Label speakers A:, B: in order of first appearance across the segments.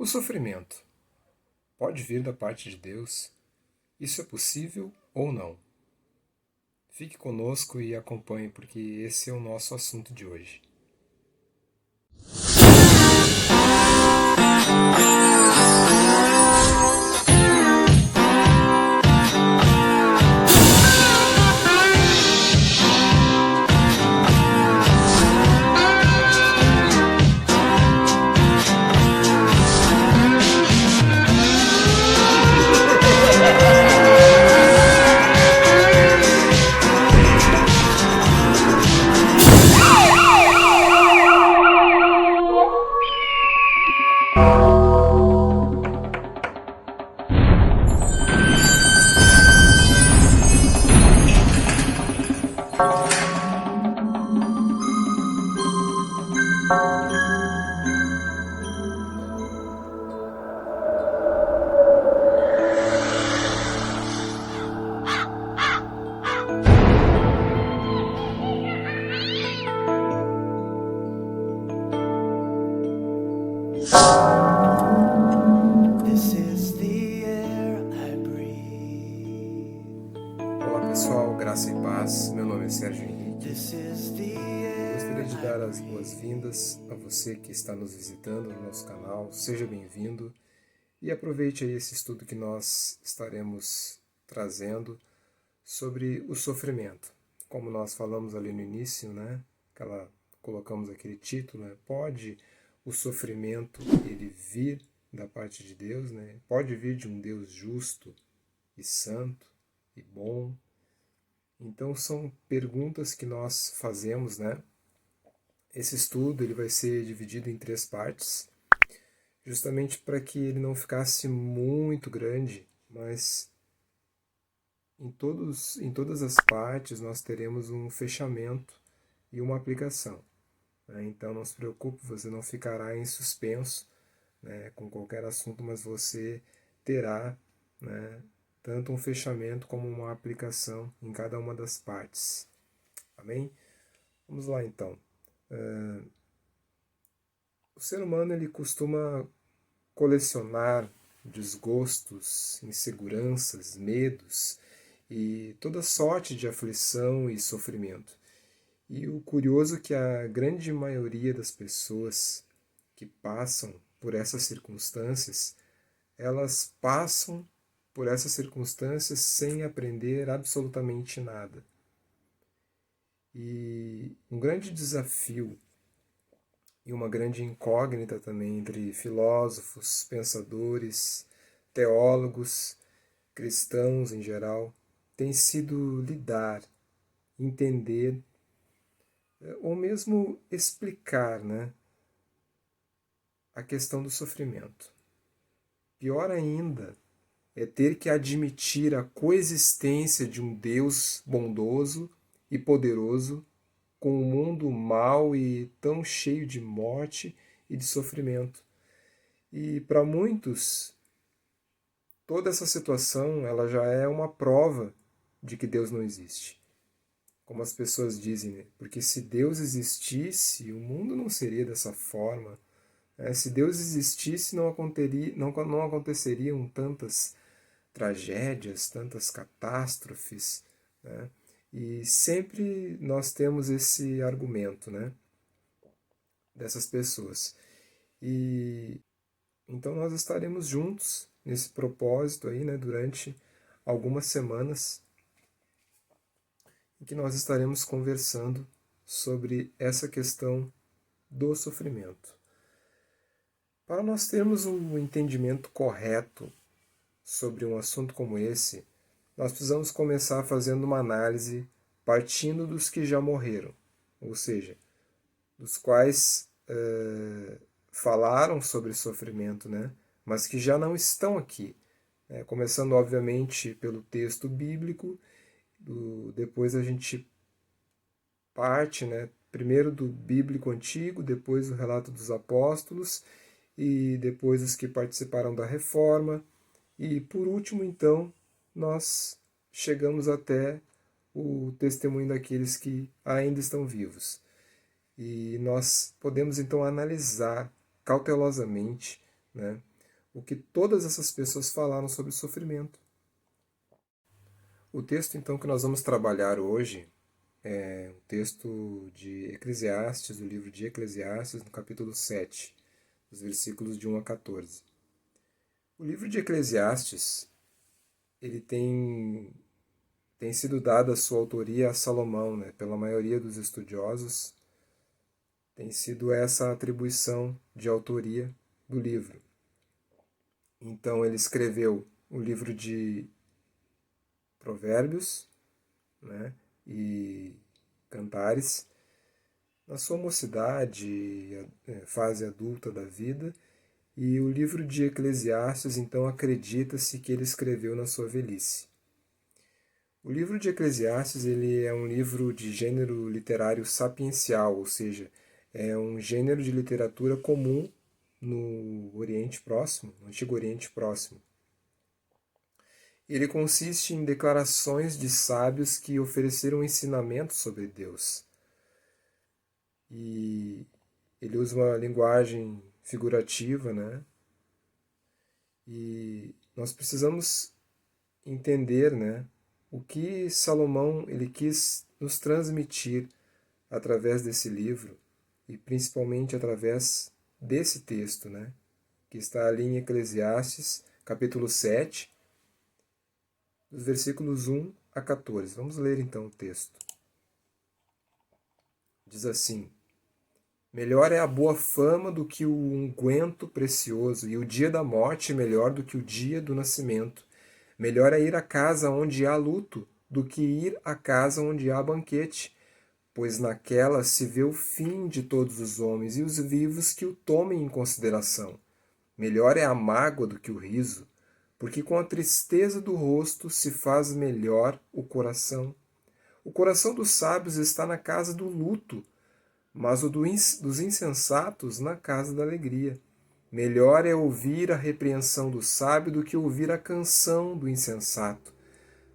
A: O sofrimento pode vir da parte de Deus? Isso é possível ou não? Fique conosco e acompanhe, porque esse é o nosso assunto de hoje. Olá pessoal, graça e paz. Meu nome é Sérgio Henrique. Gostaria de dar as boas-vindas a você que está nos visitando no nosso canal. Seja bem-vindo e aproveite aí esse estudo que nós estaremos trazendo sobre o sofrimento. Como nós falamos ali no início, colocamos aquele título, pode o sofrimento ele vir da parte de Deus, Pode vir de um Deus justo e santo e bom. Então são perguntas que nós fazemos, Esse estudo ele vai ser dividido em 3 partes, justamente para que ele não ficasse muito grande, mas em todas as partes nós teremos um fechamento e uma aplicação. Então não se preocupe, você não ficará em suspenso com qualquer assunto, mas você terá tanto um fechamento como uma aplicação em cada uma das partes. Amém? Vamos lá então. O ser humano ele costuma colecionar desgostos, inseguranças, medos e toda sorte de aflição e sofrimento. E o curioso é que a grande maioria das pessoas que passam por essas circunstâncias, elas passam por essas circunstâncias sem aprender absolutamente nada. E um grande desafio e uma grande incógnita também entre filósofos, pensadores, teólogos, cristãos em geral, tem sido lidar, entender ou mesmo explicar a questão do sofrimento. Pior ainda é ter que admitir a coexistência de um Deus bondoso e poderoso com um mundo mau e tão cheio de morte e de sofrimento. E para muitos, toda essa situação ela já é uma prova de que Deus não existe. Como as pessoas dizem, porque se Deus existisse, o mundo não seria dessa forma. Se Deus existisse, não aconteceriam tantas tragédias, tantas catástrofes, E sempre nós temos esse argumento, dessas pessoas. E então nós estaremos juntos nesse propósito aí, durante algumas semanas, em que nós estaremos conversando sobre essa questão do sofrimento. Para nós termos um entendimento correto sobre um assunto como esse, nós precisamos começar fazendo uma análise partindo dos que já morreram, ou seja, dos quais falaram sobre sofrimento, mas que já não estão aqui. Começando, obviamente, pelo texto bíblico, depois a gente parte, primeiro do bíblico antigo, depois o relato dos apóstolos, e depois os que participaram da reforma, e por último, então, nós chegamos até o testemunho daqueles que ainda estão vivos. E nós podemos então analisar cautelosamente o que todas essas pessoas falaram sobre sofrimento. O texto, então, que nós vamos trabalhar hoje é o texto de Eclesiastes, o livro de Eclesiastes, no capítulo 7, os versículos de 1 a 14. O livro de Eclesiastes, ele tem sido dada a sua autoria a Salomão, né? Pela maioria dos estudiosos, tem sido essa a atribuição de autoria do livro. Então ele escreveu o livro de Provérbios, né? E Cantares, na sua mocidade, fase adulta da vida, e o livro de Eclesiastes, então, acredita-se que ele escreveu na sua velhice. O livro de Eclesiastes ele é um livro de gênero literário sapiencial, ou seja, é um gênero de literatura comum no Oriente Próximo, no Antigo Oriente Próximo. Ele consiste em declarações de sábios que ofereceram ensinamentos sobre Deus. E ele usa uma linguagem figurativa, né? E nós precisamos entender, né, o que Salomão ele quis nos transmitir através desse livro e principalmente através desse texto, né, que está ali em Eclesiastes, capítulo 7, dos versículos 1 a 14. Vamos ler então o texto. Diz assim: Melhor é a boa fama do que o unguento precioso, e o dia da morte melhor do que o dia do nascimento. Melhor é ir à casa onde há luto do que ir à casa onde há banquete, pois naquela se vê o fim de todos os homens e os vivos que o tomem em consideração. Melhor é a mágoa do que o riso, porque com a tristeza do rosto se faz melhor o coração. O coração dos sábios está na casa do luto, mas o dos insensatos na casa da alegria. Melhor é ouvir a repreensão do sábio do que ouvir a canção do insensato.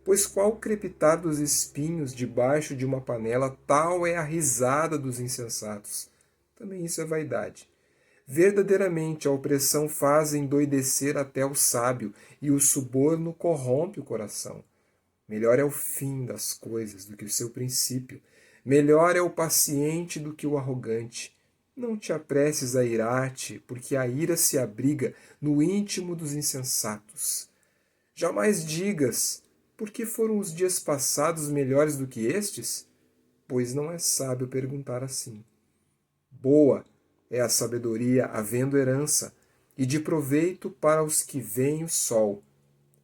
A: Pois qual o crepitar dos espinhos debaixo de uma panela, tal é a risada dos insensatos. Também isso é vaidade. Verdadeiramente a opressão faz endoidecer até o sábio, e o suborno corrompe o coração. Melhor é o fim das coisas do que o seu princípio. Melhor é o paciente do que o arrogante. Não te apresses a irar-te, porque a ira se abriga no íntimo dos insensatos. Jamais digas, por que foram os dias passados melhores do que estes? Pois não é sábio perguntar assim. Boa é a sabedoria havendo herança, e de proveito para os que veem o sol.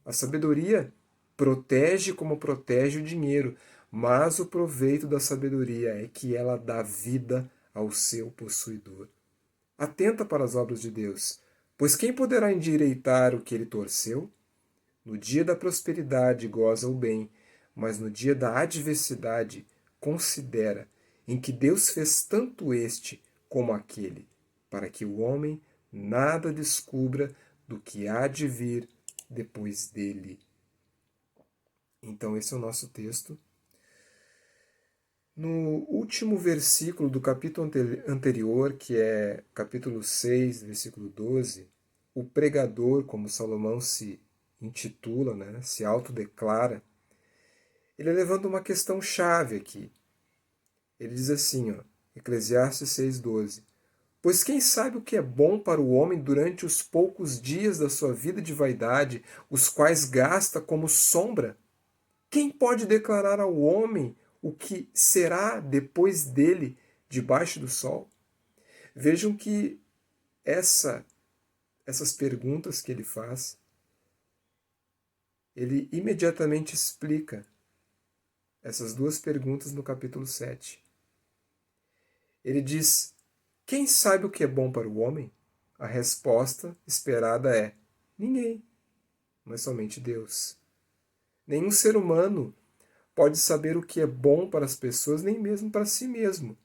A: A sabedoria protege como protege o dinheiro, mas o proveito da sabedoria é que ela dá vida ao seu possuidor. Atenta para as obras de Deus, pois quem poderá endireitar o que ele torceu? No dia da prosperidade goza o bem, mas no dia da adversidade considera em que Deus fez tanto este como aquele, para que o homem nada descubra do que há de vir depois dele. Então esse é o nosso texto. No último versículo do capítulo anterior, que é capítulo 6, versículo 12, o pregador, como Salomão se intitula, né, se autodeclara, ele levanta uma questão chave aqui. Ele diz assim, ó, Eclesiastes 6,12: Pois quem sabe o que é bom para o homem durante os poucos dias da sua vida de vaidade, os quais gasta como sombra? Quem pode declarar ao homem o que será depois dele debaixo do sol? Vejam que essas perguntas que ele faz, ele imediatamente explica essas duas perguntas no capítulo 7. Ele diz: quem sabe o que é bom para o homem? A resposta esperada é: ninguém, mas somente Deus. Nenhum ser humano pode saber o que é bom para as pessoas, nem mesmo para si mesmo.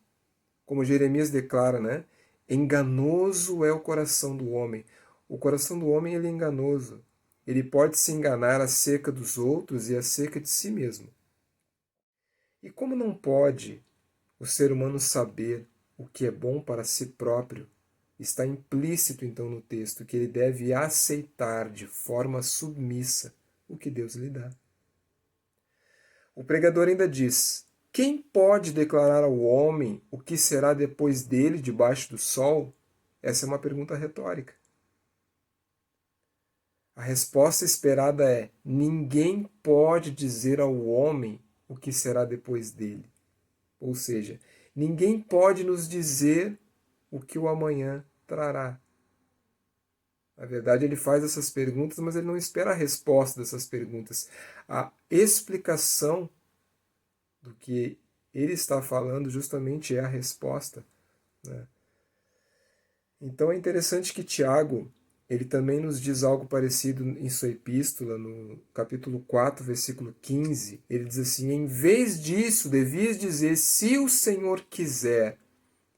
A: Como Jeremias declara, né? Enganoso é o coração do homem. O coração do homem ele é enganoso. Ele pode se enganar acerca dos outros e acerca de si mesmo. E como não pode o ser humano saber o que é bom para si próprio, Está implícito, então, no texto que ele deve aceitar de forma submissa o que Deus lhe dá. O pregador ainda diz: quem pode declarar ao homem o que será depois dele debaixo do sol? Essa é uma pergunta retórica. A resposta esperada é: ninguém pode dizer ao homem o que será depois dele. Ou seja, ninguém pode nos dizer o que o amanhã trará. Na verdade, ele faz essas perguntas, mas ele não espera a resposta dessas perguntas. A explicação do que ele está falando justamente é a resposta, né? Então é interessante que Tiago, ele também nos diz algo parecido em sua epístola, no capítulo 4, versículo 15. Ele diz assim: em vez disso, devias dizer, se o Senhor quiser,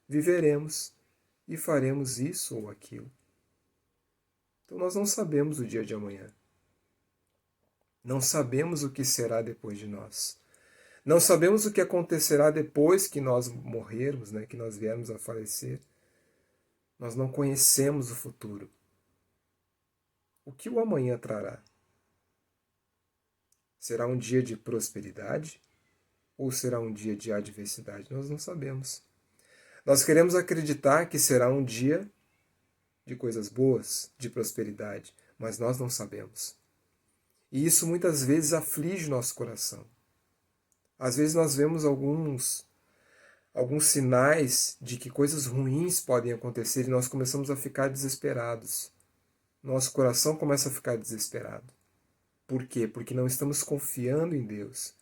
A: viveremos e faremos isso ou aquilo. Então nós não sabemos o dia de amanhã. Não sabemos o que será depois de nós. Não sabemos o que acontecerá depois que nós morrermos, né, que nós viermos a falecer. Nós não conhecemos o futuro. O que o amanhã trará? Será um dia de prosperidade ou será um dia de adversidade? Nós não sabemos. Nós queremos acreditar que será um dia de coisas boas, de prosperidade, mas nós não sabemos. E isso muitas vezes aflige o nosso coração. Às vezes nós vemos alguns sinais de que coisas ruins podem acontecer e nós começamos a ficar desesperados. Nosso coração começa a ficar desesperado. Por quê? Porque não estamos confiando em Deus.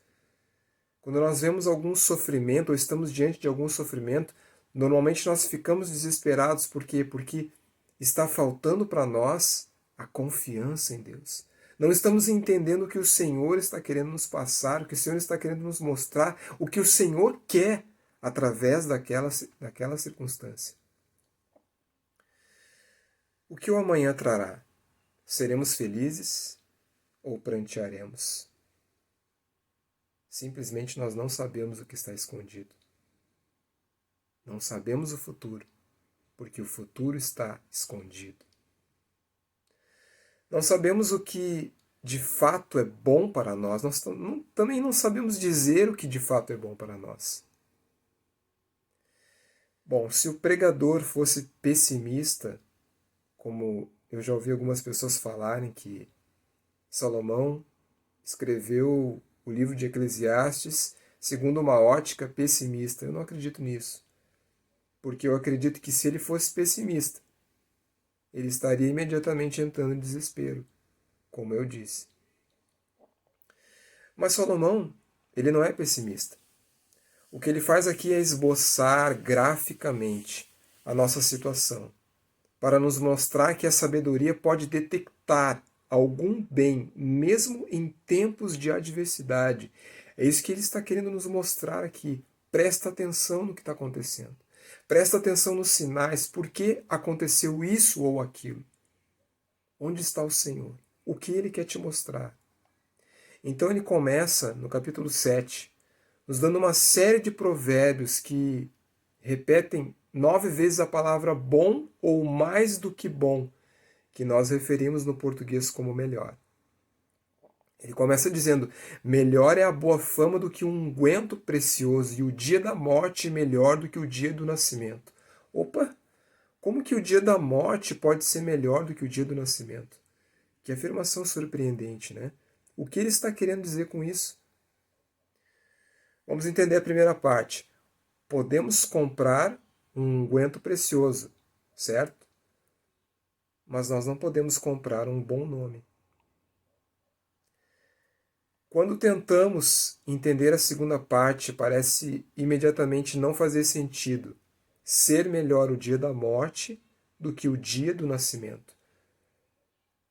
A: Quando nós vemos algum sofrimento ou estamos diante de algum sofrimento, normalmente nós ficamos desesperados. Por quê? Porque está faltando para nós a confiança em Deus. Não estamos entendendo o que o Senhor está querendo nos passar, o que o Senhor está querendo nos mostrar, o que o Senhor quer através daquela circunstância. O que o amanhã trará? Seremos felizes ou prantearemos? Simplesmente nós não sabemos o que está escondido. Não sabemos o futuro, porque o futuro está escondido. Não sabemos o que de fato é bom para nós. Nós também não sabemos dizer o que de fato é bom para nós. Bom, se o pregador fosse pessimista, como eu já ouvi algumas pessoas falarem que Salomão escreveu o livro de Eclesiastes segundo uma ótica pessimista, eu não acredito nisso. Porque eu acredito que se ele fosse pessimista, ele estaria imediatamente entrando em desespero, como eu disse. Mas Salomão, ele não é pessimista. O que ele faz aqui é esboçar graficamente a nossa situação, para nos mostrar que a sabedoria pode detectar algum bem, mesmo em tempos de adversidade. É isso que ele está querendo nos mostrar aqui. Presta atenção no que está acontecendo. Presta atenção nos sinais, por que aconteceu isso ou aquilo. Onde está o Senhor? O que ele quer te mostrar? Então ele começa no capítulo 7, nos dando uma série de provérbios que repetem 9 vezes a palavra bom ou mais do que bom, que nós referimos no português como melhor. Ele começa dizendo: melhor é a boa fama do que um unguento precioso, e o dia da morte melhor do que o dia do nascimento. Opa! Como que o dia da morte pode ser melhor do que o dia do nascimento? Que afirmação surpreendente, né? O que ele está querendo dizer com isso? Vamos entender a primeira parte. Podemos comprar um unguento precioso, certo? Mas nós não podemos comprar um bom nome. Quando tentamos entender a segunda parte, parece imediatamente não fazer sentido ser melhor o dia da morte do que o dia do nascimento.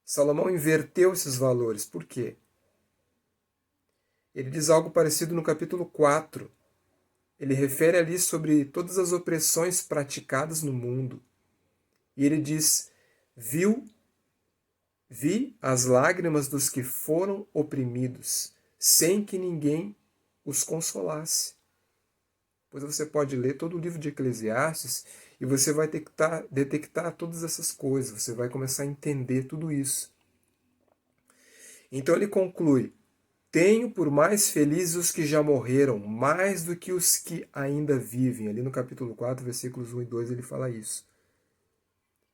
A: Salomão inverteu esses valores. Por quê? Ele diz algo parecido no capítulo 4. Ele refere ali sobre todas as opressões praticadas no mundo. E ele diz: vi as lágrimas dos que foram oprimidos, sem que ninguém os consolasse. Pois você pode ler todo o livro de Eclesiastes E você vai detectar todas essas coisas, você vai começar a entender tudo isso. Então ele conclui: tenho por mais felizes os que já morreram, mais do que os que ainda vivem. Ali no capítulo 4, versículos 1 e 2, ele fala isso.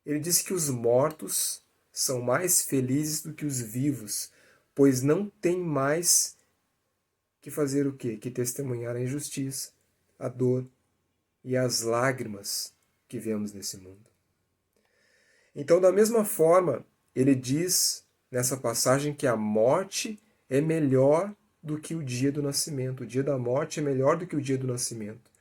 A: Ele diz que os mortos são mais felizes do que os vivos, pois não têm mais que fazer o quê? Que testemunhar a injustiça, a dor e as lágrimas que vemos nesse mundo. Então, da mesma forma, ele diz nessa passagem que a morte é melhor do que o dia do nascimento. O dia da morte é melhor do que o dia do nascimento.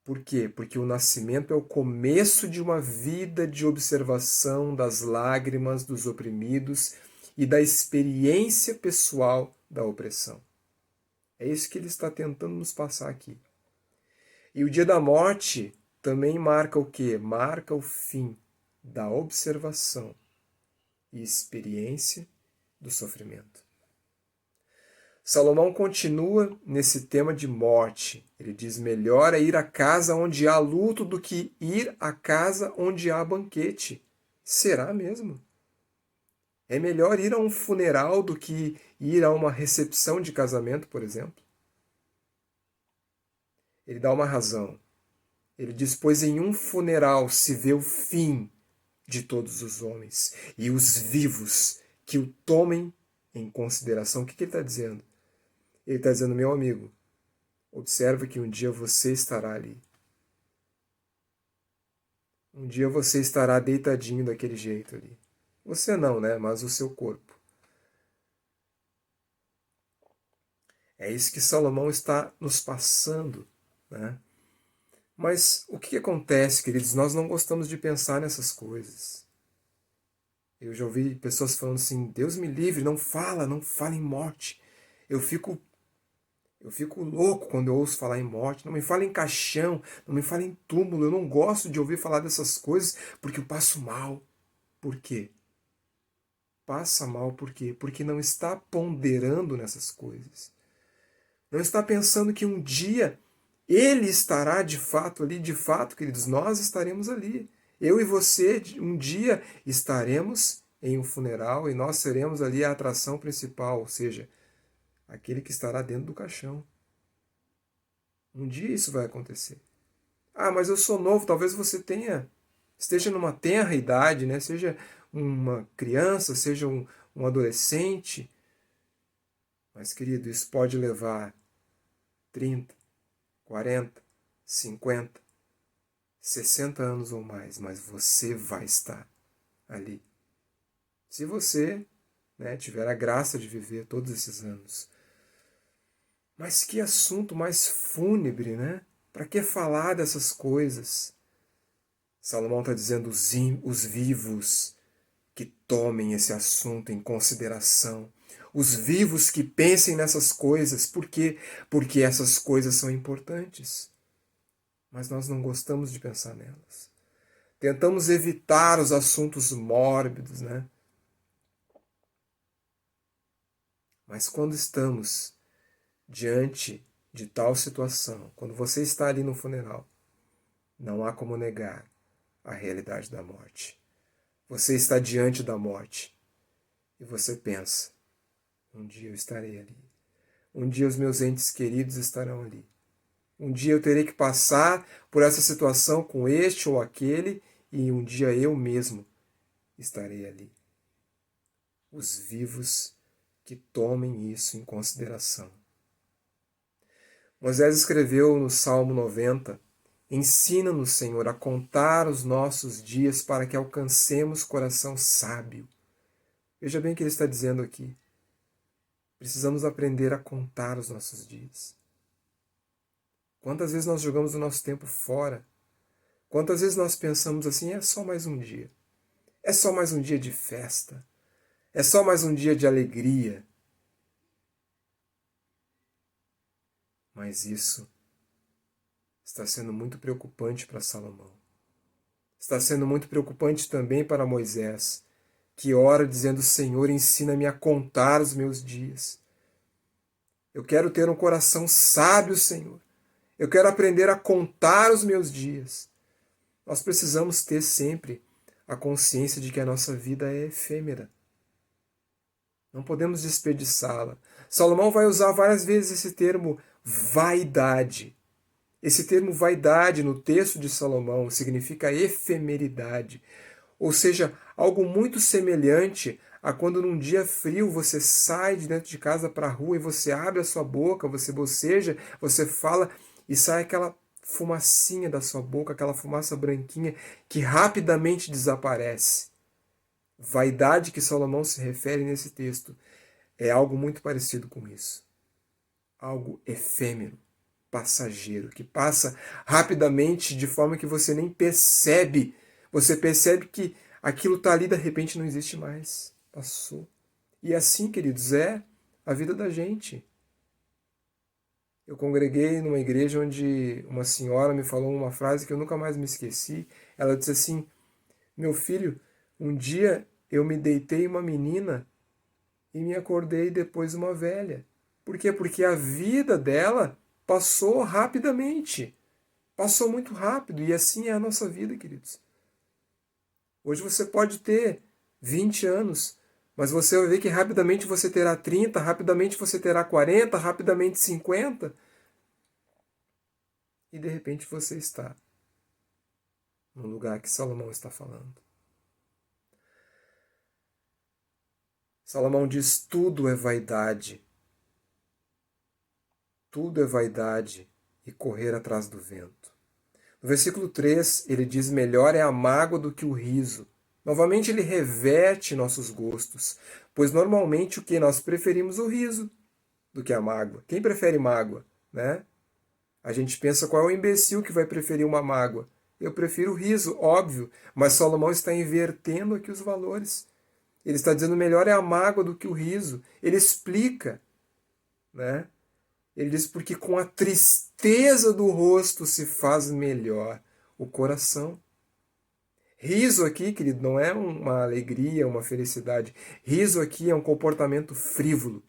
A: Por quê? Porque o nascimento é o começo de uma vida de observação das lágrimas dos oprimidos e da experiência pessoal da opressão. É isso que ele está tentando nos passar aqui. E o dia da morte também marca o quê? Marca o fim da observação e experiência do sofrimento. Salomão continua nesse tema de morte. Ele diz: melhor é ir à casa onde há luto do que ir à casa onde há banquete. Será mesmo? É melhor ir a um funeral do que ir a uma recepção de casamento, por exemplo? Ele dá uma razão. Ele diz: pois em um funeral se vê o fim de todos os homens, e os vivos que o tomem em consideração. O que ele está dizendo? Ele está dizendo: meu amigo, observa que um dia você estará ali. Um dia você estará deitadinho daquele jeito ali. Você não, né? Mas o seu corpo. É isso que Salomão está nos passando, né? Mas o que acontece, queridos? Nós não gostamos de pensar nessas coisas. Eu já ouvi pessoas falando assim: Deus me livre, não fala em morte. Eu fico louco quando eu ouço falar em morte. Não me fala em caixão, não me fala em túmulo. Eu não gosto de ouvir falar dessas coisas porque eu passo mal. Por quê? Passa mal por quê? Porque não está ponderando nessas coisas. Não está pensando que um dia ele estará de fato ali. De fato, queridos, nós estaremos ali. Eu e você, um dia, estaremos em um funeral e nós seremos ali a atração principal, ou seja, aquele que estará dentro do caixão. Um dia isso vai acontecer. Ah, mas eu sou novo, talvez você esteja numa tenra idade, né? Seja uma criança, seja um adolescente. Mas, querido, isso pode levar 30, 40, 50, 60 anos ou mais, mas você vai estar ali. Se você, né, tiver a graça de viver todos esses anos. Mas que assunto mais fúnebre, né? Para que falar dessas coisas? Salomão está dizendo os vivos que tomem esse assunto em consideração. Os vivos que pensem nessas coisas. Por quê? Porque essas coisas são importantes. Mas nós não gostamos de pensar nelas. Tentamos evitar os assuntos mórbidos, né? Mas quando estamos diante de tal situação, quando você está ali no funeral, não há como negar a realidade da morte. Você está diante da morte e você pensa: um dia eu estarei ali. Um dia os meus entes queridos estarão ali. Um dia eu terei que passar por essa situação com este ou aquele e um dia eu mesmo estarei ali. Os vivos que tomem isso em consideração. Moisés escreveu no Salmo 90: ensina-nos, Senhor, a contar os nossos dias para que alcancemos coração sábio. Veja bem o que ele está dizendo aqui. Precisamos aprender a contar os nossos dias. Quantas vezes nós jogamos o nosso tempo fora? Quantas vezes nós pensamos assim: é só mais um dia. É só mais um dia de festa. É só mais um dia de alegria. Mas isso está sendo muito preocupante para Salomão. Está sendo muito preocupante também para Moisés, que ora dizendo: Senhor, ensina-me a contar os meus dias. Eu quero ter um coração sábio, Senhor. Eu quero aprender a contar os meus dias. Nós precisamos ter sempre a consciência de que a nossa vida é efêmera. Não podemos desperdiçá-la. Salomão vai usar várias vezes esse termo vaidade. Esse termo vaidade no texto de Salomão significa efemeridade, ou seja, algo muito semelhante a quando num dia frio você sai de dentro de casa para a rua e você abre a sua boca, você boceja, você fala e sai aquela fumacinha da sua boca, aquela fumaça branquinha que rapidamente desaparece. Vaidade que Salomão se refere nesse texto é algo muito parecido com isso. Algo efêmero, passageiro, que passa rapidamente de forma que você nem percebe. Você percebe que aquilo está ali, de repente não existe mais. Passou. E assim, queridos, é a vida da gente. Eu congreguei numa igreja onde uma senhora me falou uma frase que eu nunca mais me esqueci. Ela disse assim: meu filho, um dia eu me deitei uma menina e me acordei depois uma velha. Por quê? Porque a vida dela passou rapidamente. Passou muito rápido. E assim é a nossa vida, queridos. Hoje você pode ter 20 anos, mas você vai ver que rapidamente você terá 30, rapidamente você terá 40, rapidamente 50. E de repente você está no lugar que Salomão está falando. Salomão diz: tudo é vaidade. Tudo é vaidade e correr atrás do vento. No versículo 3, ele diz: melhor é a mágoa do que o riso. Novamente ele reverte nossos gostos, pois normalmente o que nós preferimos o riso do que a mágoa. Quem prefere mágoa, né? A gente pensa qual é o imbecil que vai preferir uma mágoa. Eu prefiro o riso, óbvio, mas Salomão está invertendo aqui os valores. Ele está dizendo melhor é a mágoa do que o riso. Ele explica, né? Ele diz porque com a tristeza do rosto se faz melhor o coração. Riso aqui, querido, não é uma alegria, uma felicidade. Riso aqui é um comportamento frívolo.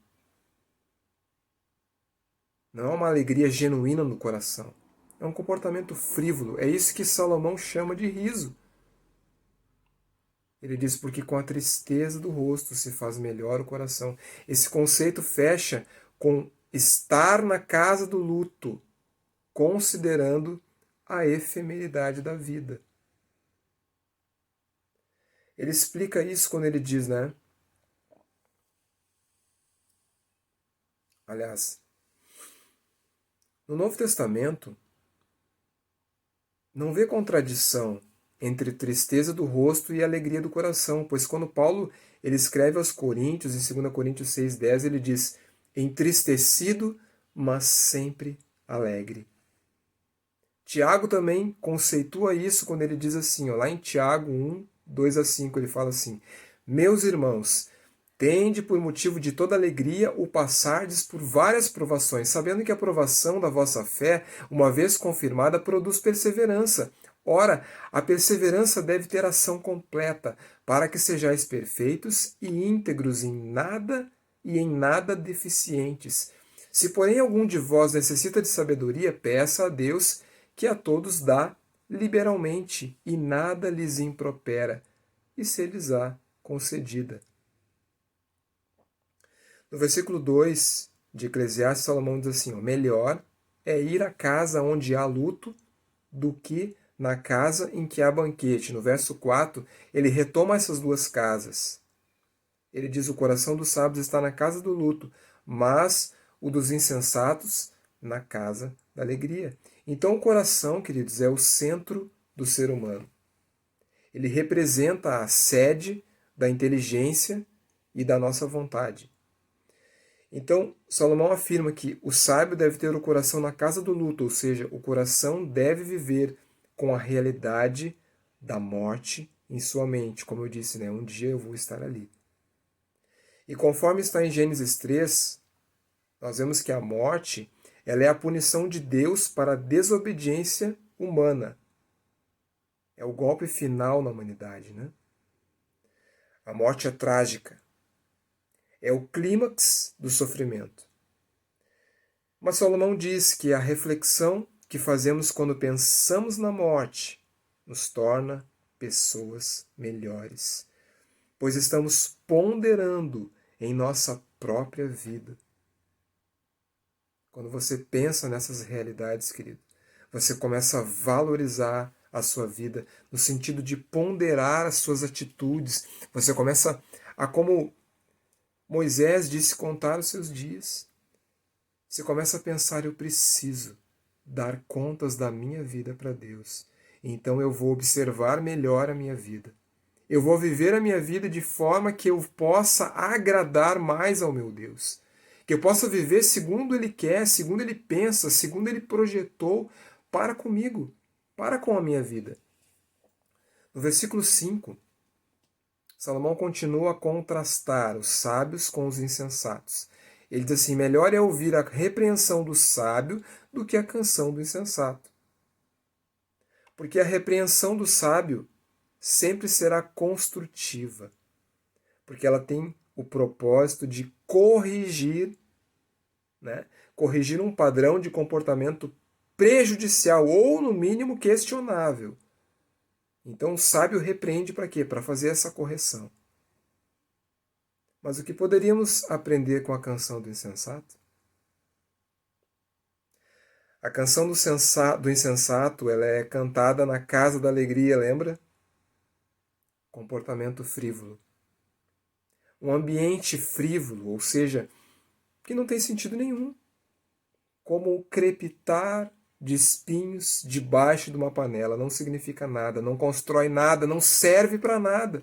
A: Não é uma alegria genuína no coração. É um comportamento frívolo. É isso que Salomão chama de riso. Ele diz, porque com a tristeza do rosto se faz melhor o coração. Esse conceito fecha com estar na casa do luto, considerando a efemeridade da vida. Ele explica isso quando ele diz, né? Aliás, no Novo Testamento, não vê contradição entre tristeza do rosto e alegria do coração, pois quando Paulo ele escreve aos Coríntios, em 2 Coríntios 6,10, ele diz: entristecido, mas sempre alegre. Tiago também conceitua isso quando ele diz assim, ó, lá em Tiago 1, 2-5, ele fala assim: meus irmãos, tende por motivo de toda alegria o passardes por várias provações, sabendo que a provação da vossa fé, uma vez confirmada, produz perseverança. Ora, a perseverança deve ter ação completa, para que sejais perfeitos e íntegros em nada deficientes. Se, porém, algum de vós necessita de sabedoria, peça a Deus, que a todos dá liberalmente, e nada lhes impropera, e se lhes há concedida. No versículo 2 de Eclesiastes, Salomão diz assim: ó, melhor é ir à casa onde há luto do que na casa em que há banquete. No verso 4, ele retoma essas duas casas. Ele diz: o coração dos sábios está na casa do luto, mas o dos insensatos na casa da alegria. Então o coração, queridos, é o centro do ser humano. Ele representa a sede da inteligência e da nossa vontade. Então, Salomão afirma que o sábio deve ter o coração na casa do luto, ou seja, o coração deve viver com a realidade da morte em sua mente. Como eu disse, né? Um dia eu vou estar ali. E conforme está em Gênesis 3, nós vemos que a morte ela é a punição de Deus para a desobediência humana. É o golpe final na humanidade, né? A morte é trágica. É o clímax do sofrimento. Mas Salomão diz que a reflexão que fazemos quando pensamos na morte nos torna pessoas melhores, pois estamos ponderando em nossa própria vida. Quando você pensa nessas realidades, querido, você começa a valorizar a sua vida no sentido de ponderar as suas atitudes. Você começa a, como Moisés disse, contar os seus dias. Você começa a pensar: eu preciso dar contas da minha vida para Deus. Então eu vou observar melhor a minha vida. Eu vou viver a minha vida de forma que eu possa agradar mais ao meu Deus. Que eu possa viver segundo Ele quer, segundo Ele pensa, segundo Ele projetou para comigo, para com a minha vida. No versículo 5, Salomão continua a contrastar os sábios com os insensatos. Ele diz assim: melhor é ouvir a repreensão do sábio do que a canção do insensato. Porque a repreensão do sábio sempre será construtiva, porque ela tem o propósito de corrigir, corrigir um padrão de comportamento prejudicial ou, no mínimo, questionável. Então o sábio repreende para quê? Para fazer essa correção. Mas o que poderíamos aprender com a canção do insensato? A canção do insensato, ela é cantada na casa da alegria, lembra? Comportamento frívolo. Um ambiente frívolo, ou seja, que não tem sentido nenhum. Como o crepitar de espinhos debaixo de uma panela. Não significa nada, não constrói nada, não serve para nada.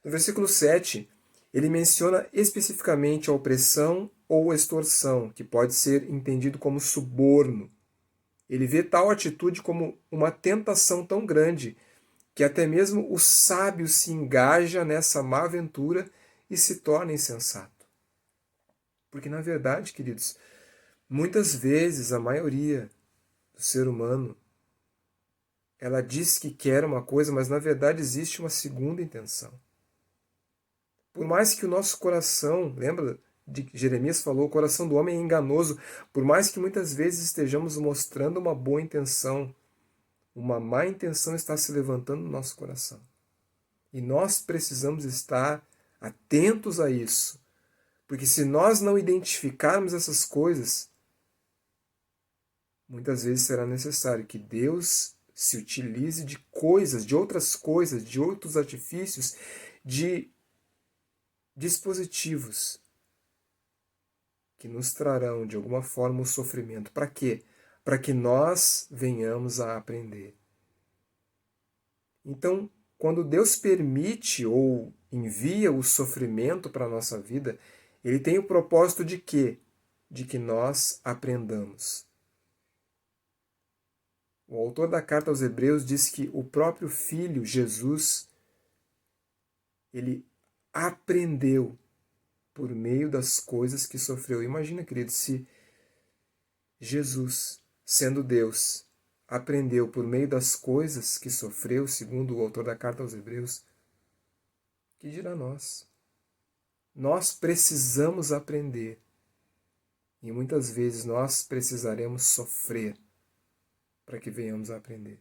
A: No versículo 7, ele menciona especificamente a opressão ou extorsão, que pode ser entendido como suborno. Ele vê tal atitude como uma tentação tão grande que até mesmo o sábio se engaja nessa má aventura e se torna insensato. Porque, na verdade, queridos, muitas vezes a maioria do ser humano, ela diz que quer uma coisa, mas na verdade existe uma segunda intenção. Por mais que o nosso coração, lembra de que Jeremias falou, o coração do homem é enganoso, por mais que muitas vezes estejamos mostrando uma boa intenção, uma má intenção está se levantando no nosso coração. E nós precisamos estar atentos a isso. Porque se nós não identificarmos essas coisas, muitas vezes será necessário que Deus se utilize de coisas, de outras coisas, de outros artifícios, de dispositivos que nos trarão de alguma forma o sofrimento. Para quê? Para que nós venhamos a aprender. Então, quando Deus permite ou envia o sofrimento para a nossa vida, Ele tem o propósito de quê? De que nós aprendamos. O autor da carta aos Hebreus diz que o próprio Filho, Jesus, ele aprendeu por meio das coisas que sofreu. Imagina, querido, se Jesus, sendo Deus, aprendeu por meio das coisas que sofreu, segundo o autor da carta aos Hebreus, que dirá nós? Nós precisamos aprender. E muitas vezes nós precisaremos sofrer para que venhamos a aprender.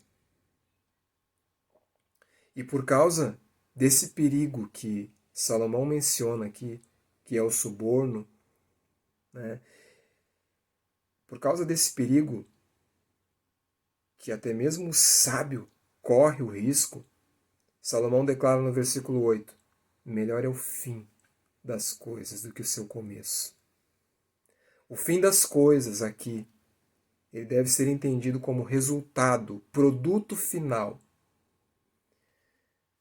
A: E por causa desse perigo que Salomão menciona aqui, que é o suborno, por causa desse perigo, que até mesmo o sábio corre o risco, Salomão declara no versículo 8, melhor é o fim das coisas do que o seu começo. O fim das coisas aqui, ele deve ser entendido como resultado, produto final.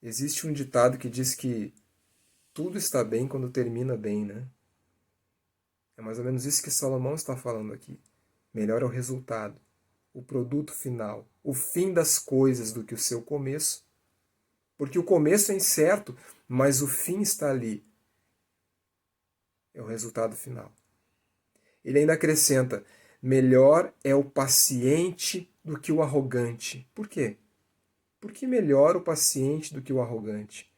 A: Existe um ditado que diz que tudo está bem quando termina bem, né? É mais ou menos isso que Salomão está falando aqui. Melhor é o resultado, o produto final, o fim das coisas do que o seu começo. Porque o começo é incerto, mas o fim está ali. É o resultado final. Ele ainda acrescenta, melhor é o paciente do que o arrogante. Por quê? Por que melhor o paciente do que o arrogante?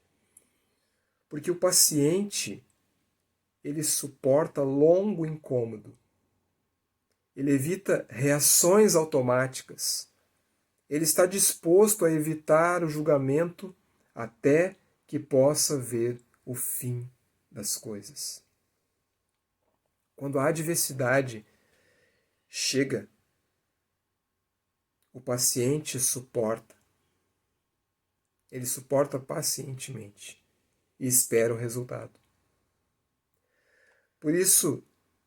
A: Porque o paciente, ele suporta longo incômodo. Ele evita reações automáticas. Ele está disposto a evitar o julgamento até que possa ver o fim das coisas. Quando a adversidade chega, o paciente suporta. Ele suporta pacientemente e espera o resultado. Por isso,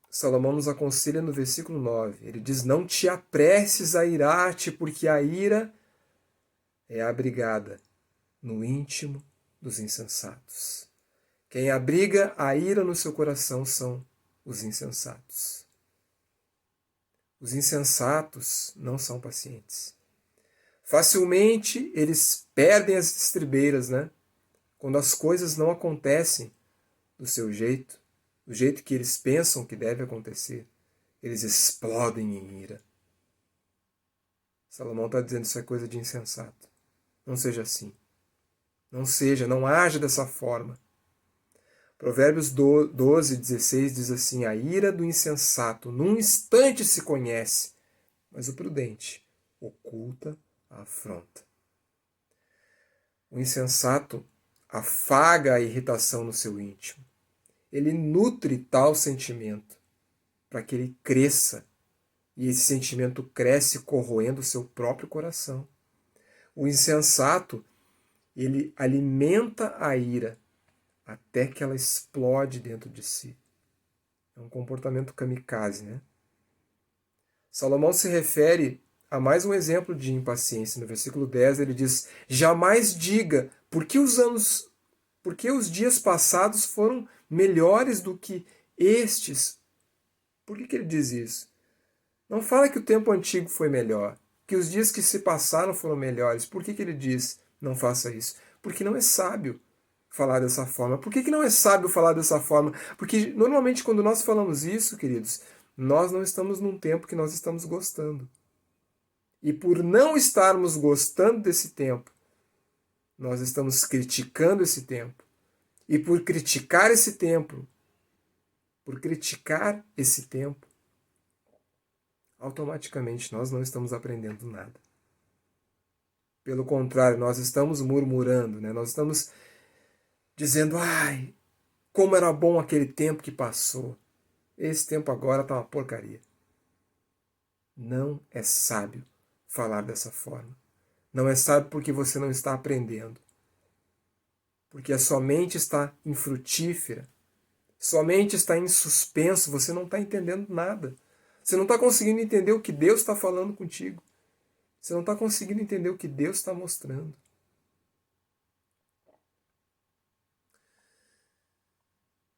A: Salomão nos aconselha no versículo 9. Ele diz: não te apresses a irar-te, porque a ira é abrigada no íntimo dos insensatos. Quem abriga a ira no seu coração são os insensatos. Os insensatos não são pacientes. Facilmente eles perdem as estribeiras, né? Quando as coisas não acontecem do seu jeito, do jeito que eles pensam que deve acontecer, eles explodem em ira. Salomão está dizendo: isso é coisa de insensato. Não seja assim. Não haja dessa forma. Provérbios 12:16 diz assim: a ira do insensato num instante se conhece, mas o prudente oculta a afronta. O insensato afaga a irritação no seu íntimo. Ele nutre tal sentimento para que ele cresça, e esse sentimento cresce corroendo o seu próprio coração. O insensato, ele alimenta a ira até que ela explode dentro de si. É um comportamento kamikaze, né? Salomão se refere a mais um exemplo de impaciência. No versículo 10 ele diz: jamais diga, por que os dias passados foram melhores do que estes? Por que ele diz isso? Não fala que o tempo antigo foi melhor, que os dias que se passaram foram melhores. Por que ele diz: não faça isso? Porque não é sábio falar dessa forma. Por que não é sábio falar dessa forma? Porque normalmente quando nós falamos isso, queridos, nós não estamos num tempo que nós estamos gostando. E por não estarmos gostando desse tempo, nós estamos criticando esse tempo. E por criticar esse tempo, automaticamente nós não estamos aprendendo nada. Pelo contrário, nós estamos murmurando, né? Nós estamos dizendo: ai, como era bom aquele tempo que passou. Esse tempo agora está uma porcaria. Não é sábio falar dessa forma. Não é sábio porque você não está aprendendo. Porque a sua mente está infrutífera. Sua mente está em suspenso, você não está entendendo nada. Você não está conseguindo entender o que Deus está falando contigo. Você não está conseguindo entender o que Deus está mostrando.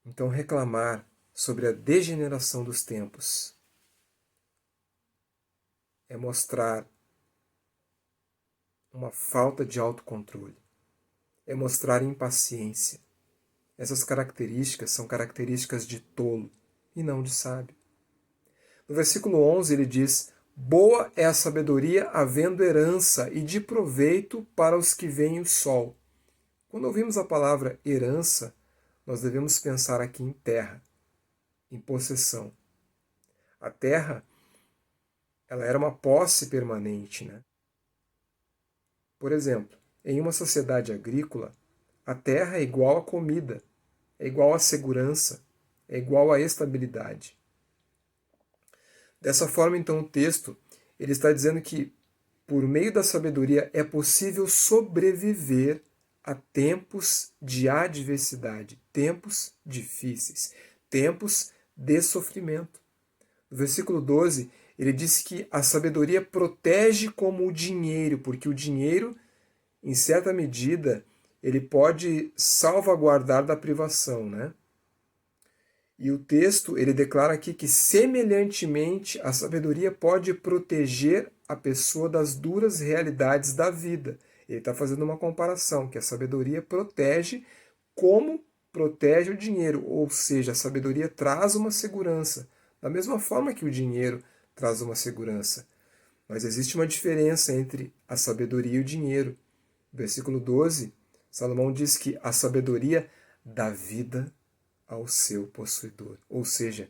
A: Então, reclamar sobre a degeneração dos tempos é mostrar uma falta de autocontrole, é mostrar impaciência. Essas características são características de tolo e não de sábio. No versículo 11 ele diz: boa é a sabedoria havendo herança e de proveito para os que veem o sol. Quando ouvimos a palavra herança, nós devemos pensar aqui em terra, em possessão. A terra, ela era uma posse permanente, né? Por exemplo, em uma sociedade agrícola, a terra é igual à comida, é igual à segurança, é igual à estabilidade. Dessa forma, então, o texto ele está dizendo que, por meio da sabedoria, é possível sobreviver a tempos de adversidade, tempos difíceis, tempos de sofrimento. No versículo 12, ele diz que a sabedoria protege como o dinheiro, porque o dinheiro, em certa medida, ele pode salvaguardar da privação, né? E o texto, ele declara aqui que, semelhantemente, a sabedoria pode proteger a pessoa das duras realidades da vida. Ele está fazendo uma comparação, que a sabedoria protege como protege o dinheiro, ou seja, a sabedoria traz uma segurança, da mesma forma que o dinheiro traz uma segurança. Mas existe uma diferença entre a sabedoria e o dinheiro. No versículo 12, Salomão diz que a sabedoria dá vida ao seu possuidor. Ou seja,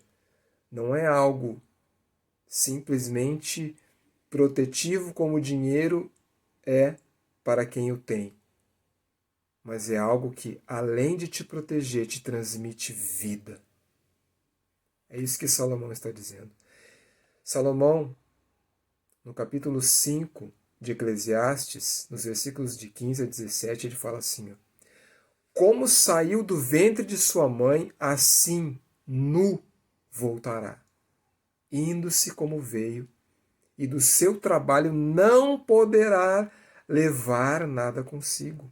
A: não é algo simplesmente protetivo como o dinheiro é para quem o tem, mas é algo que, além de te proteger, te transmite vida. É isso que Salomão está dizendo. Salomão, no capítulo 5 de Eclesiastes, nos versículos de 15 a 17, ele fala assim: ó, como saiu do ventre de sua mãe, assim nu voltará, indo-se como veio, e do seu trabalho não poderá levar nada consigo.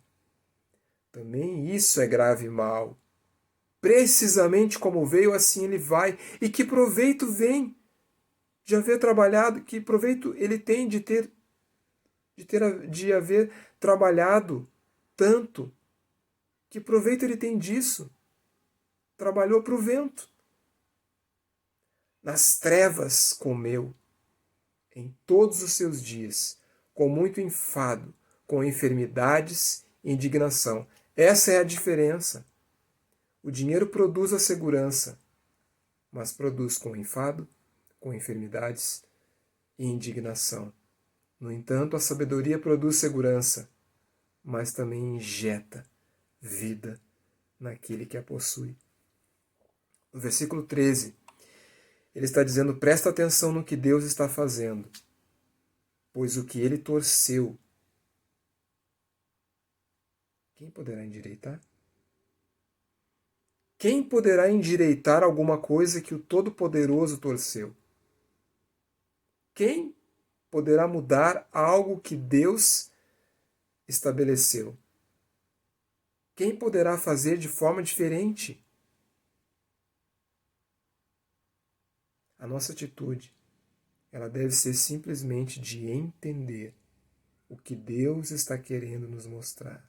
A: Também isso é grave mal. Precisamente como veio, assim ele vai. E que proveito vem de haver trabalhado? Que proveito ele tem de haver trabalhado tanto? Que proveito ele tem disso? Trabalhou para o vento. Nas trevas comeu, em todos os seus dias, com muito enfado, com enfermidades e indignação. Essa é a diferença. O dinheiro produz a segurança, mas produz com enfado, com enfermidades e indignação. No entanto, a sabedoria produz segurança, mas também injeta vida naquele que a possui. No versículo 13, ele está dizendo: presta atenção no que Deus está fazendo, pois o que ele torceu, quem poderá endireitar? Quem poderá endireitar alguma coisa que o Todo-Poderoso torceu? Quem poderá mudar algo que Deus estabeleceu? Quem poderá fazer de forma diferente? A nossa atitude, ela deve ser simplesmente de entender o que Deus está querendo nos mostrar.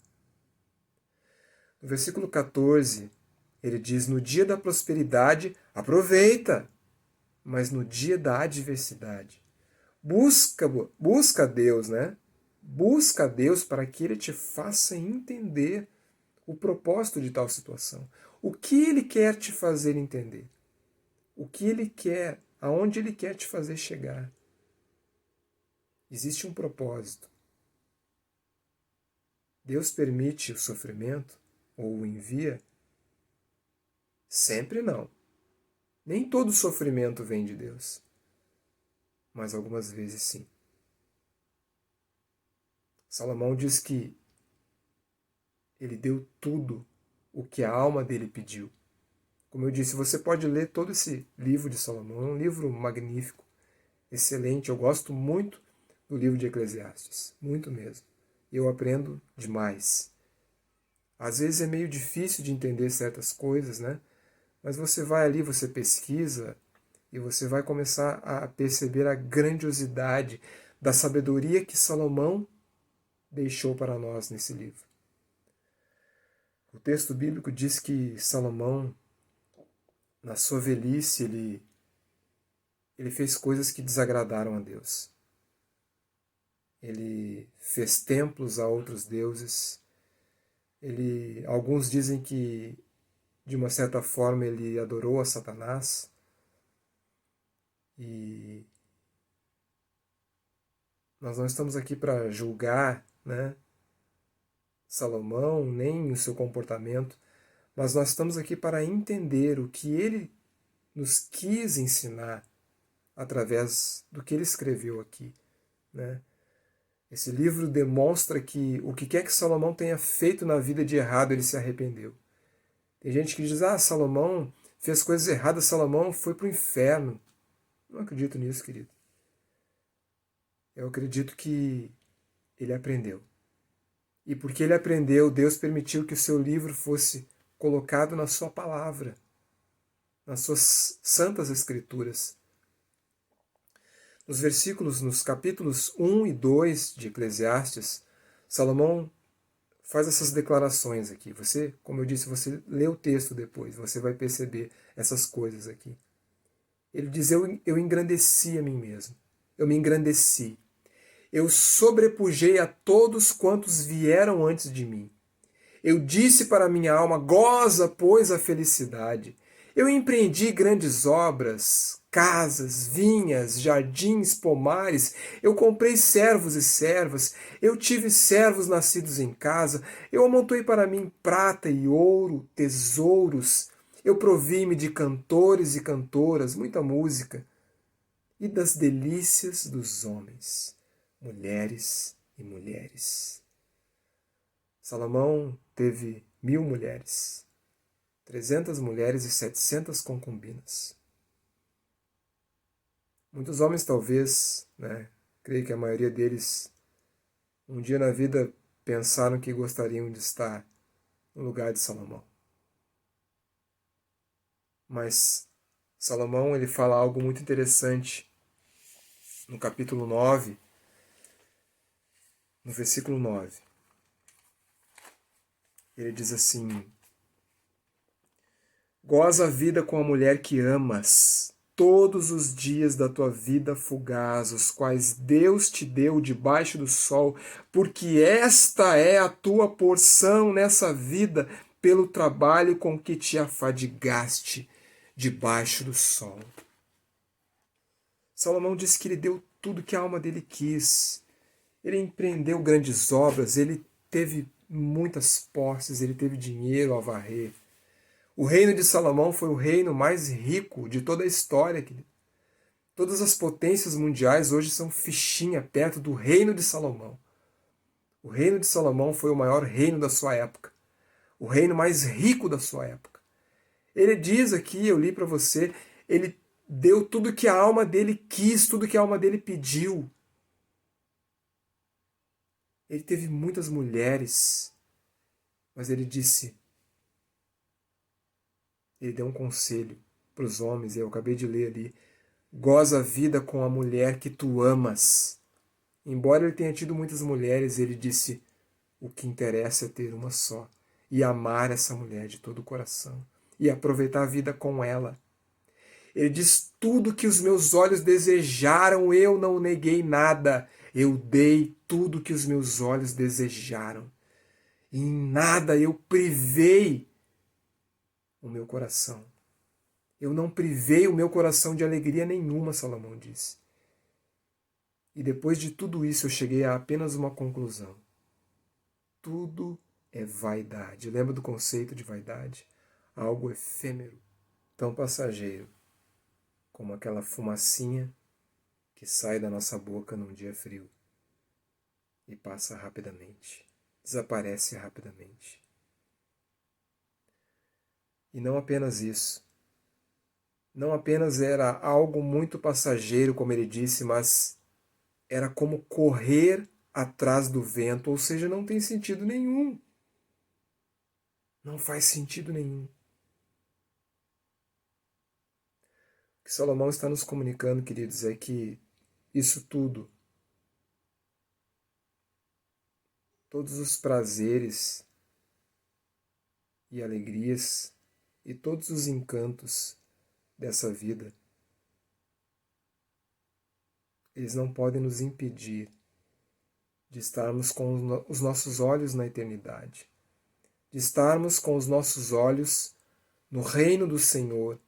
A: No versículo 14, ele diz: no dia da prosperidade, aproveita, mas no dia da adversidade, busca Deus, né? Busca Deus para que Ele te faça entender o propósito de tal situação. O que Ele quer te fazer entender? O que Ele quer, aonde Ele quer te fazer chegar? Existe um propósito. Deus permite o sofrimento ou o envia? Sempre não. Nem todo sofrimento vem de Deus, mas algumas vezes sim. Salomão diz que ele deu tudo o que a alma dele pediu. Como eu disse, você pode ler todo esse livro de Salomão, é um livro magnífico, excelente. Eu gosto muito do livro de Eclesiastes, muito mesmo. Eu aprendo demais. Às vezes é meio difícil de entender certas coisas, né? Mas você vai ali, você pesquisa e você vai começar a perceber a grandiosidade da sabedoria que Salomão deixou para nós nesse livro. O texto bíblico diz que Salomão, na sua velhice, ele fez coisas que desagradaram a Deus. Ele fez templos a outros deuses. Alguns dizem que, de uma certa forma, ele adorou a Satanás. E nós não estamos aqui para julgar, né, Salomão, nem o seu comportamento, mas nós estamos aqui para entender o que ele nos quis ensinar através do que ele escreveu aqui, né? Esse livro demonstra que o que quer que Salomão tenha feito na vida de errado, ele se arrependeu. Tem gente que diz: Salomão fez coisas erradas, Salomão foi para o inferno. Não acredito nisso, querido. Eu acredito que ele aprendeu. E porque ele aprendeu, Deus permitiu que o seu livro fosse colocado na sua palavra, nas suas santas escrituras. Nos capítulos 1 e 2 de Eclesiastes, Salomão faz essas declarações aqui. Você, como eu disse, você lê o texto depois, você vai perceber essas coisas aqui. Ele diz: eu engrandeci a mim mesmo, eu me engrandeci. Eu sobrepujei a todos quantos vieram antes de mim. Eu disse para minha alma: goza, pois, a felicidade. Eu empreendi grandes obras, casas, vinhas, jardins, pomares. Eu comprei servos e servas. Eu tive servos nascidos em casa. Eu amontei para mim prata e ouro, tesouros. Eu provi-me de cantores e cantoras, muita música, e das delícias dos homens, mulheres e mulheres. Salomão teve 1000 mulheres. 300 mulheres e 700 concubinas. Muitos homens talvez, creio que a maioria deles, um dia na vida pensaram que gostariam de estar no lugar de Salomão. Mas Salomão ele fala algo muito interessante no capítulo 9, no versículo 9. Ele diz assim: goza a vida com a mulher que amas, todos os dias da tua vida fugaz, os quais Deus te deu debaixo do sol, porque esta é a tua porção nessa vida, pelo trabalho com que te afadigaste debaixo do sol. Salomão disse que ele deu tudo que a alma dele quis. Ele empreendeu grandes obras, ele teve muitas posses, ele teve dinheiro a varrer. O reino de Salomão foi o reino mais rico de toda a história. Todas as potências mundiais hoje são fichinha perto do reino de Salomão. O reino de Salomão foi o maior reino da sua época. O reino mais rico da sua época. Ele diz aqui, eu li para você, ele deu tudo que a alma dele quis, tudo que a alma dele pediu. Ele teve muitas mulheres, mas ele deu um conselho para os homens, e eu acabei de ler ali: goza a vida com a mulher que tu amas. Embora ele tenha tido muitas mulheres, ele disse: o que interessa é ter uma só, e amar essa mulher de todo o coração, e aproveitar a vida com ela. Ele diz: tudo que os meus olhos desejaram, eu não neguei nada. Eu dei tudo que os meus olhos desejaram. E em nada eu privei o meu coração. Eu não privei o meu coração de alegria nenhuma, Salomão disse. E depois de tudo isso eu cheguei a apenas uma conclusão. Tudo é vaidade. Lembra do conceito de vaidade? Algo efêmero, tão passageiro, como aquela fumacinha que sai da nossa boca num dia frio e passa rapidamente, desaparece rapidamente. E não apenas isso. Não apenas era algo muito passageiro, como ele disse, mas era como correr atrás do vento, ou seja, não tem sentido nenhum. Não faz sentido nenhum. O que Salomão está nos comunicando, queridos, é que isso tudo, todos os prazeres e alegrias e todos os encantos dessa vida, eles não podem nos impedir de estarmos com os nossos olhos na eternidade, de estarmos com os nossos olhos no reino do Senhor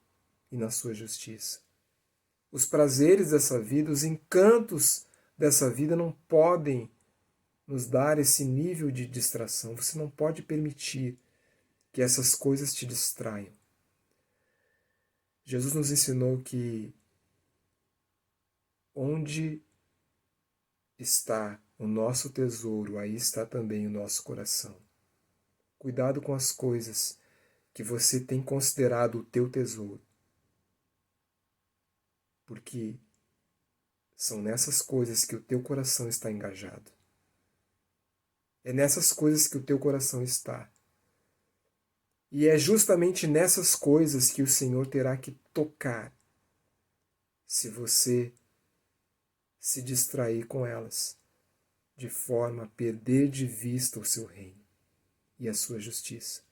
A: e na sua justiça. Os prazeres dessa vida, os encantos dessa vida não podem nos dar esse nível de distração. Você não pode permitir que essas coisas te distraiam. Jesus nos ensinou que onde está o nosso tesouro, aí está também o nosso coração. Cuidado com as coisas que você tem considerado o teu tesouro, porque são nessas coisas que o teu coração está engajado. É nessas coisas que o teu coração está. E é justamente nessas coisas que o Senhor terá que tocar, se você se distrair com elas, de forma a perder de vista o seu reino e a sua justiça.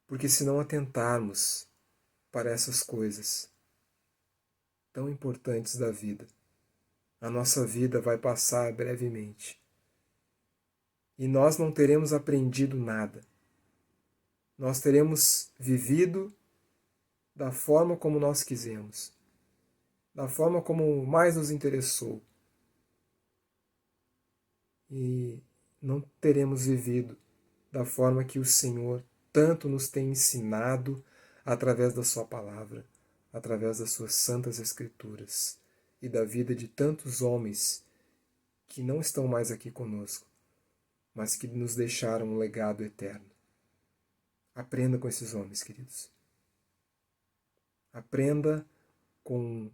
A: Porque se não atentarmos para essas coisas tão importantes da vida, a nossa vida vai passar brevemente. E nós não teremos aprendido nada. nós teremos vivido da forma como nós quisemos, da forma como mais nos interessou. E não teremos vivido da forma que o Senhor tanto nos tem ensinado através da sua palavra, através das suas santas escrituras e da vida de tantos homens que não estão mais aqui conosco, mas que nos deixaram um legado eterno. Aprenda com esses homens, queridos. Aprenda com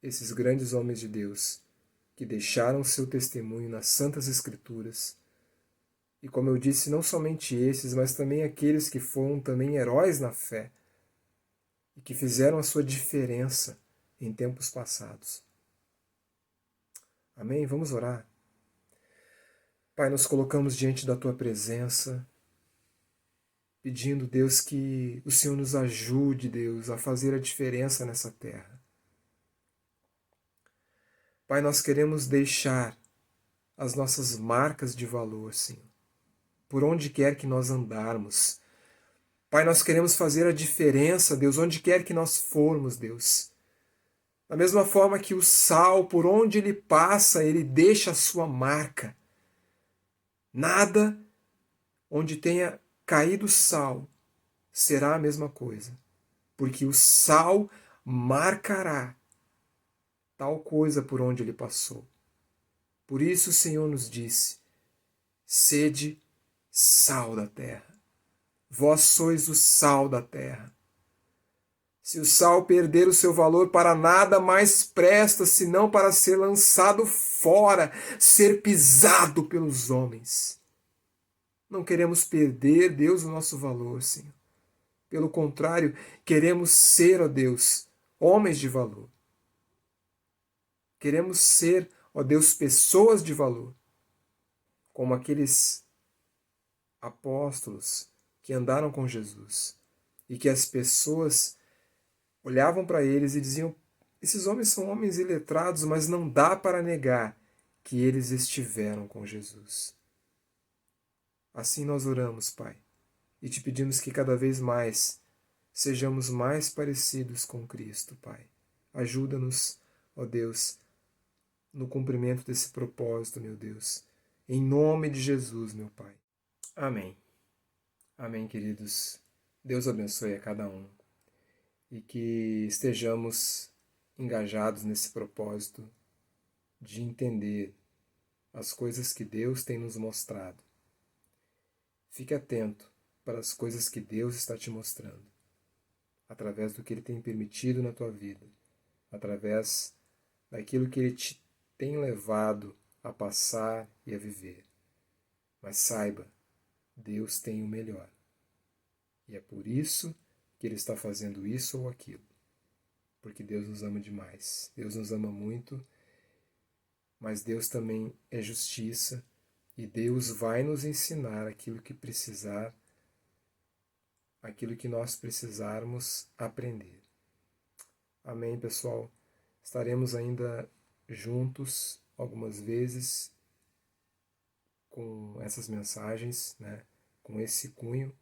A: esses grandes homens de Deus que deixaram seu testemunho nas Santas Escrituras. E como eu disse, não somente esses, mas também aqueles que foram também heróis na fé e que fizeram a sua diferença em tempos passados. Amém? Vamos orar. Pai, nos colocamos diante da Tua presença, pedindo, Deus, que o Senhor nos ajude, Deus, a fazer a diferença nessa terra. Pai, nós queremos deixar as nossas marcas de valor, Senhor, por onde quer que nós andarmos. Pai, nós queremos fazer a diferença, Deus, onde quer que nós formos, Deus. Da mesma forma que o sal, por onde ele passa, ele deixa a sua marca. Nada onde tenha caído sal será a mesma coisa, porque o sal marcará tal coisa por onde ele passou. Por isso o Senhor nos disse: sede sal da terra. Vós sois o sal da terra. Se o sal perder o seu valor, para nada mais presta, senão para ser lançado fora, ser pisado pelos homens. Não queremos perder, Deus, o nosso valor, Senhor. Pelo contrário, queremos ser, ó Deus, homens de valor. Queremos ser, ó Deus, pessoas de valor, como aqueles apóstolos que andaram com Jesus e que as pessoas olhavam para eles e diziam: esses homens são homens iletrados, mas não dá para negar que eles estiveram com Jesus. Assim nós oramos, Pai, e te pedimos que cada vez mais sejamos mais parecidos com Cristo, Pai. Ajuda-nos, ó Deus, no cumprimento desse propósito, meu Deus. Em nome de Jesus, meu Pai. Amém. Amém, queridos. Deus abençoe a cada um e que estejamos engajados nesse propósito de entender as coisas que Deus tem nos mostrado. Fique atento para as coisas que Deus está te mostrando, através do que Ele tem permitido na tua vida, através daquilo que Ele te tem levado a passar e a viver. Mas saiba, Deus tem o melhor. E é por isso que Ele está fazendo isso ou aquilo. Porque Deus nos ama demais. Deus nos ama muito, mas Deus também é justiça e Deus vai nos ensinar aquilo que precisar, aquilo que nós precisarmos aprender. Amém, pessoal? Estaremos ainda juntos algumas vezes com essas mensagens, né? Com esse cunho,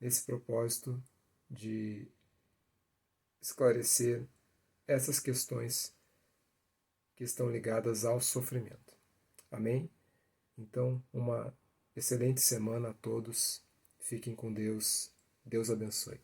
A: nesse propósito de esclarecer essas questões que estão ligadas ao sofrimento. Amém? Então, uma excelente semana a todos. Fiquem com Deus. Deus abençoe.